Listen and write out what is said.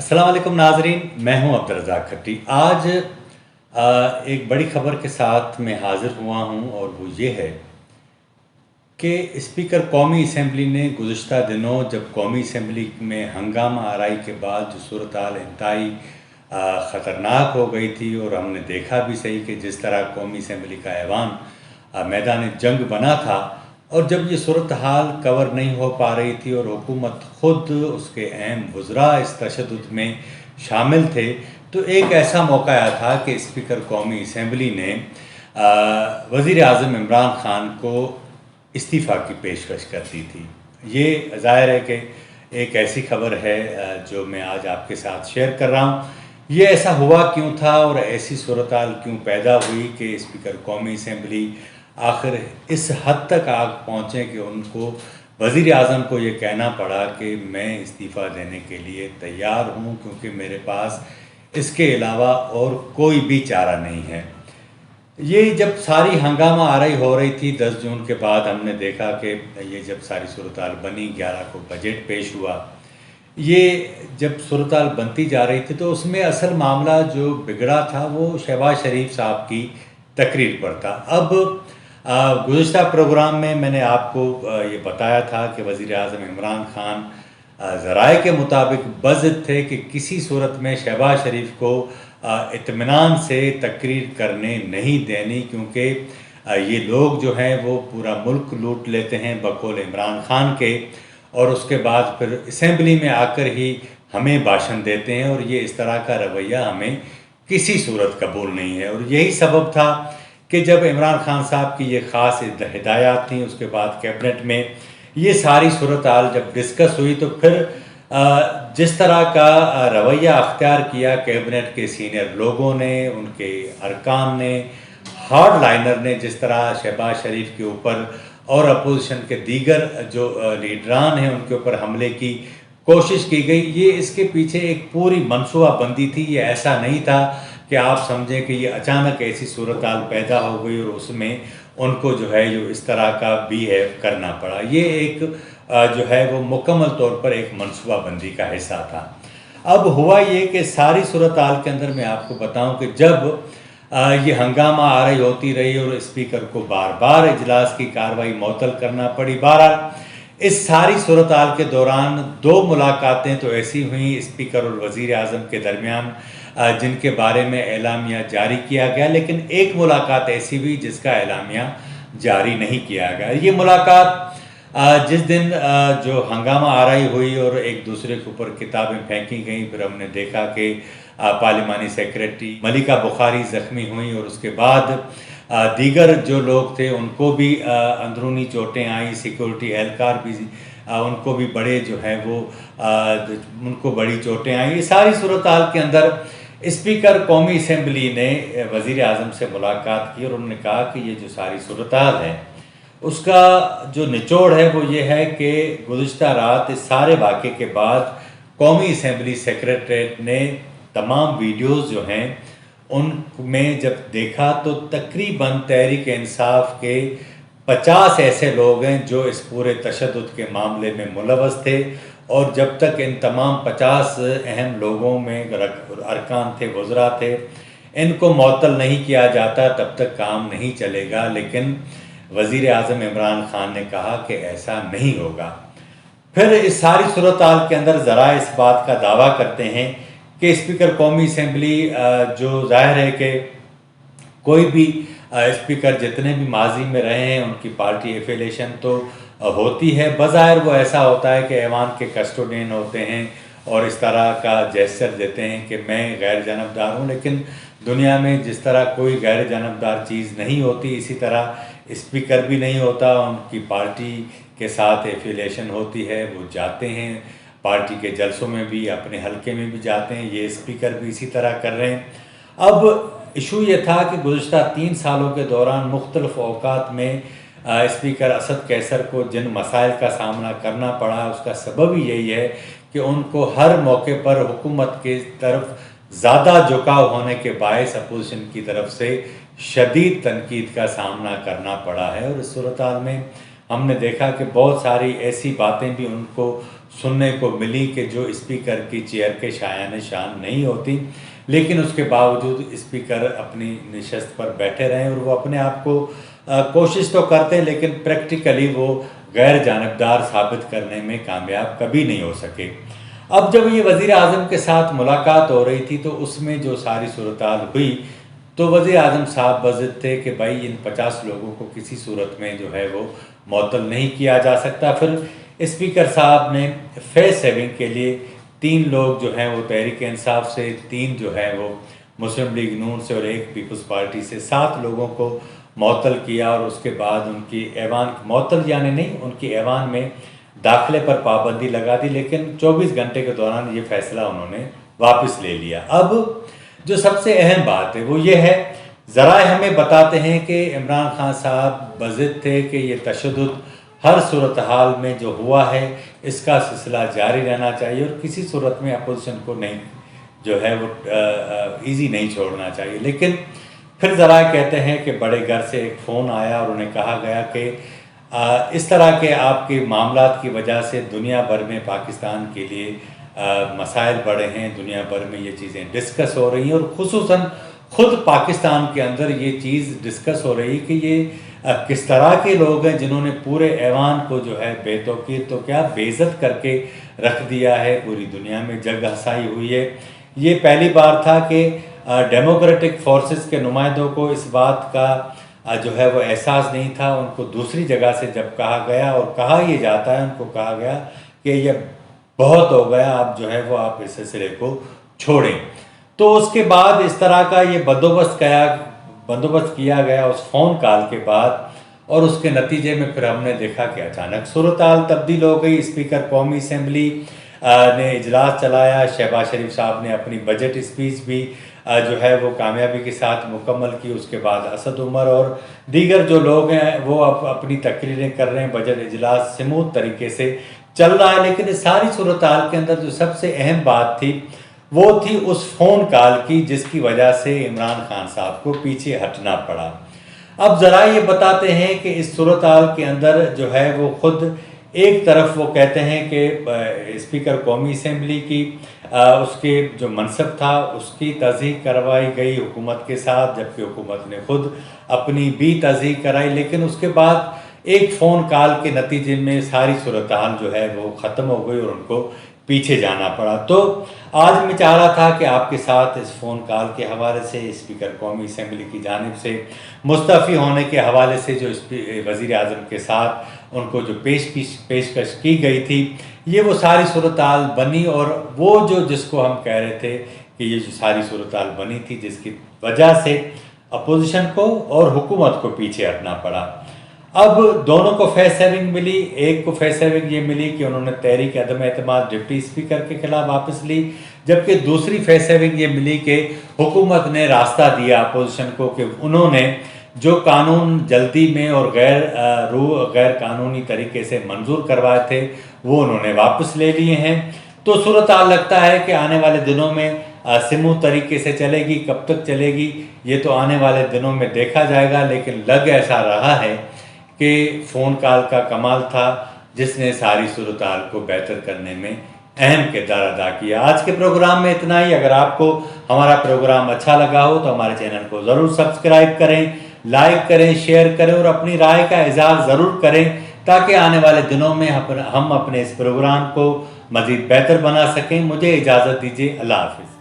अस्सलाम वालेकुम नाजरीन, मैं हूं अब्दुर्रज़ाक खट्टी। आज एक बड़ी ख़बर के साथ मैं हाज़िर हुआ हूं और वो ये है कि स्पीकर कौमी असम्बली ने गुज़श्ता दिनों जब कौमी असम्बली में हंगामा आराई के बाद जो सूरत हाल इंतहाई ख़तरनाक हो गई थी, और हमने देखा भी सही कि जिस तरह कौमी असम्बली का ऐवान मैदान जंग बना था, और जब ये सूरत हाल कवर नहीं हो पा रही थी और हुकूमत ख़ुद उसके अहम वज़रा इस तशद्दुद में शामिल थे, तो एक ऐसा मौका आया था कि स्पीकर कौमी असम्बली ने वज़ीर आज़म इमरान ख़ान को इस्तीफ़ा की पेशकश कर दी थी। ये ज़ाहिर है कि एक ऐसी ख़बर है जो मैं आज आपके साथ शेयर कर रहा हूँ। ये ऐसा हुआ क्यों था और ऐसी सूरत हाल क्यों पैदा हुई कि स्पीकर कौमी असम्बली आखिर इस हद तक आग पहुँचे कि उनको वज़ीर आज़म को ये कहना पड़ा कि मैं इस्तीफ़ा देने के लिए तैयार हूँ, क्योंकि मेरे पास इसके अलावा और कोई भी चारा नहीं है। ये जब सारी हंगामा आराई हो रही थी 10 जून के बाद, हमने देखा कि ये जब सारी सूरत हाल बनी, 11 को बजट पेश हुआ, ये जब सूरत हाल बनती जा रही थी तो उसमें असल मामला जो बिगड़ा था वो शहबाज शरीफ साहब की तकरीर पर था। अब गुज़श्ता प्रोग्राम में मैंने आपको ये बताया था कि वज़ीर आज़म इमरान ख़ान ज़राए के मुताबिक बज़्द थे कि किसी सूरत में शहबाज शरीफ को इत्मीनान से तकरीर करने नहीं देनी, क्योंकि ये लोग जो हैं वो पूरा मुल्क लूट लेते हैं बकौल इमरान ख़ान के, और उसके बाद फिर असम्बली में आकर ही हमें भाषण देते हैं, और ये इस तरह का रवैया हमें किसी सूरत कबूल नहीं है। और यही सबब था कि जब इमरान ख़ान साहब की ये ख़ास हिदायत थी, उसके बाद कैबिनेट में ये सारी सूरत हाल जब डिस्कस हुई, तो फिर जिस तरह का रवैया अख्तियार किया कैबिनेट के सीनियर लोगों ने, उनके अरकान ने, हार्ड लाइनर ने, जिस तरह शहबाज शरीफ के ऊपर और अपोजिशन के दीगर जो लीडरान हैं उनके ऊपर हमले की कोशिश की गई, ये इसके पीछे एक पूरी मनसूबा बंदी थी। ये ऐसा नहीं था कि आप समझें कि ये अचानक ऐसी सूरत हाल पैदा हो गई और उसमें उनको जो है जो इस तरह का बिहेव करना पड़ा। ये एक जो है वो मुकम्मल तौर पर एक मनसूबा बंदी का हिस्सा था। अब हुआ ये कि सारी सूरत हाल के अंदर मैं आपको बताऊं कि जब ये हंगामा आराई होती रही और स्पीकर को बार बार इजलास की कार्रवाई मुअत्तल करना पड़ी, बहरहाल इस सारी सूरत हाल के दौरान 2 मुलाकातें तो ऐसी हुई स्पीकर और वज़ीर आज़म के दरमियान जिनके बारे में एलामिया जारी किया गया, लेकिन एक मुलाकात ऐसी हुई जिसका एलामिया जारी नहीं किया गया। ये मुलाकात जिस दिन जो हंगामा आराई हुई और एक दूसरे के ऊपर किताबें फेंकी गई, फिर हमने देखा कि पार्लिमानी सेक्रेटरी मलिका बुखारी ज़ख्मी हुई, और उसके बाद दीगर जो लोग थे उनको भी अंदरूनी चोटें आई, सिक्योरिटी एहलकार भी उनको भी बड़े जो है वो उनको बड़ी चोटें आई। ये सारी सूरत हाल के अंदर स्पीकर कौमी असम्बली ने वज़ीर आज़म से मुलाकात की और उन्होंने कहा कि ये जो सारी सूरत हाल है उसका जो निचोड़ है वो ये है कि गुज़श्ता रात इस सारे वाक़े के बाद कौमी असम्बली सेक्रेटरीट ने तमाम वीडियोज़ जो हैं उनमें जब देखा तो तकरीबन तहरीक इंसाफ के 50 ऐसे लोग हैं जो इस पूरे तशद्दुद के मामले में मुलव्वस थे, और जब तक इन तमाम 50 अहम लोगों में अरकान थे, वज़रा थे, इनको मुअत्तल नहीं किया जाता तब तक काम नहीं चलेगा। लेकिन वज़ीर आज़म इमरान ख़ान ने कहा कि ऐसा नहीं होगा। फिर इस सारी सूरत हाल के अंदर ज़रा इस बात का दावा करते हैं कि स्पीकर कौमी असम्बली जो ज़ाहिर है कि कोई भी स्पीकर जितने भी माजी में रहे हैं उनकी पार्टी एफिलेशन तो होती है, बज़ाहिर वो ऐसा होता है कि ऐवान के कस्टोडियन होते हैं और इस तरह का जेस्चर देते हैं कि मैं गैर जानबदार हूँ, लेकिन दुनिया में जिस तरह कोई गैर जानबदार चीज़ नहीं होती, इसी तरह स्पीकर भी नहीं होता। उनकी पार्टी के साथ एफिलेशन होती है, वो जाते हैं पार्टी के जलसों में भी, अपने हलके में भी जाते हैं, ये स्पीकर भी इसी तरह कर रहे हैं। अब इशू ये था कि गुज़श्ता 3 सालों के दौरान मुख्तलिफ़ औक़ात में स्पीकर असद कैसर को जिन मसाइल का सामना करना पड़ा, उसका सबब ही यही है कि उनको हर मौके पर हुकूमत के तरफ ज़्यादा झुकाव होने के बायस अपोजिशन की तरफ से शदीद तनकीद का सामना करना पड़ा है। और इस सूरत हाल में ہم نے دیکھا کہ بہت ساری ایسی باتیں بھی ان کو سننے کو ملی کہ جو اسپیکر کی چیئر کے شایان شان نہیں ہوتی، لیکن اس کے باوجود اسپیکر اپنی نشست پر بیٹھے رہے اور وہ اپنے آپ کو کوشش تو کرتے لیکن پریکٹیکلی وہ غیر جانبدار ثابت کرنے میں کامیاب کبھی نہیں ہو سکے۔ اب جب یہ وزیر اعظم کے ساتھ ملاقات ہو رہی تھی تو اس میں جو ساری صورتحال ہوئی تو وزیر اعظم صاحب بضد تھے کہ بھائی ان 50 لوگوں کو کسی صورت میں جو ہے وہ معطل نہیں کیا جا سکتا۔ پھر اسپیکر صاحب نے فیس سیونگ کے لیے 3 لوگ جو ہیں وہ تحریک انصاف سے، 3 جو ہیں وہ مسلم لیگ نون سے اور 1 پیپلز پارٹی سے 7 لوگوں کو معطل کیا، اور اس کے بعد ان کی ایوان معطل یعنی نہیں، ان کی ایوان میں داخلے پر پابندی لگا دی، لیکن 24 گھنٹے کے دوران یہ فیصلہ انہوں نے واپس لے لیا۔ اب جو سب سے اہم بات ہے وہ یہ ہے، ذرائع ہمیں بتاتے ہیں کہ عمران خان صاحب بضد تھے کہ یہ تشدد ہر صورتحال میں جو ہوا ہے اس کا سلسلہ جاری رہنا چاہیے اور کسی صورت میں اپوزیشن کو نہیں جو ہے وہ ایزی نہیں چھوڑنا چاہیے۔ لیکن پھر ذرائع کہتے ہیں کہ بڑے گھر سے ایک فون آیا اور انہیں کہا گیا کہ اس طرح کے آپ کے معاملات کی وجہ سے دنیا بھر میں پاکستان کے لیے مسائل بڑے ہیں، دنیا بھر میں یہ چیزیں ڈسکس ہو رہی ہیں، اور خصوصاً خود پاکستان کے اندر یہ چیز ڈسکس ہو رہی ہے کہ یہ کس طرح کے لوگ ہیں جنہوں نے پورے ایوان کو جو ہے بے توقیر تو کیا بے عزت کر کے رکھ دیا ہے، پوری دنیا میں جگ ہنسائی ہوئی ہے۔ یہ پہلی بار تھا کہ ڈیموکریٹک فورسز کے نمائندوں کو اس بات کا جو ہے وہ احساس نہیں تھا۔ ان کو دوسری جگہ سے جب کہا گیا اور کہا یہ جاتا ہے، ان کو کہا گیا کہ یہ بہت ہو گیا، اب جو ہے وہ آپ اس سلسلے کو چھوڑیں۔ تو اس کے بعد اس طرح کا یہ بندوبست کیا گیا اس فون کال کے بعد، اور اس کے نتیجے میں پھر ہم نے دیکھا کہ اچانک صورتحال تبدیل ہو گئی۔ اسپیکر قومی اسمبلی نے اجلاس چلایا، شہباز شریف صاحب نے اپنی بجٹ اسپیچ بھی جو ہے وہ کامیابی کے ساتھ مکمل کی۔ اس کے بعد اسد عمر اور دیگر جو لوگ ہیں وہ اب اپنی تقریریں کر رہے ہیں، بجٹ اجلاس سموتھ طریقے سے چل رہا ہے۔ لیکن اس ساری صورتحال کے اندر جو سب سے اہم بات تھی وہ تھی اس فون کال کی، جس کی وجہ سے عمران خان صاحب کو پیچھے ہٹنا پڑا۔ اب ذرائع یہ بتاتے ہیں کہ اس صورتحال کے اندر جو ہے وہ خود ایک طرف وہ کہتے ہیں کہ اسپیکر قومی اسمبلی کی اس کے جو منصب تھا اس کی تصحیح کروائی گئی حکومت کے ساتھ، جبکہ حکومت نے خود اپنی بھی تصحیح کرائی، لیکن اس کے بعد ایک فون کال کے نتیجے میں ساری صورتحال جو ہے وہ ختم ہو گئی اور ان کو پیچھے جانا پڑا۔ تو آج میں چاہ رہا تھا کہ آپ کے ساتھ اس فون کال کے حوالے سے، اسپیکر قومی اسمبلی کی جانب سے مستعفی ہونے کے حوالے سے جو وزیر اعظم کے ساتھ ان کو جو پیشکش کی گئی تھی، یہ وہ ساری صورتحال بنی، اور وہ جس کو ہم کہہ رہے تھے کہ یہ جو ساری صورتحال بنی تھی جس کی وجہ سے اپوزیشن کو اور حکومت کو پیچھے ہٹنا پڑا۔ اب دونوں کو فیس سیونگ ملی، ایک کو فیس سیونگ یہ ملی کہ انہوں نے تحریک عدم اعتماد ڈپٹی اسپیکر کے خلاف واپس لی، جبکہ دوسری فیس سیونگ یہ ملی کہ حکومت نے راستہ دیا اپوزیشن کو کہ انہوں نے جو قانون جلدی میں اور غیر قانونی طریقے سے منظور کروائے تھے وہ انہوں نے واپس لے لیے ہیں۔ تو صورتحال لگتا ہے کہ آنے والے دنوں میں سموتھ طریقے سے چلے گی، کب تک چلے گی یہ تو آنے والے دنوں میں دیکھا جائے گا، لیکن لگ ایسا رہا ہے کہ فون کال کا کمال تھا جس نے ساری صورتحال کو بہتر کرنے میں اہم کردار ادا کیا۔ آج کے پروگرام میں اتنا ہی۔ اگر آپ کو ہمارا پروگرام اچھا لگا ہو تو ہمارے چینل کو ضرور سبسکرائب کریں، لائک کریں، شیئر کریں اور اپنی رائے کا اظہار ضرور کریں تاکہ آنے والے دنوں میں ہم اپنے اس پروگرام کو مزید بہتر بنا سکیں۔ مجھے اجازت دیجیے، اللہ حافظ۔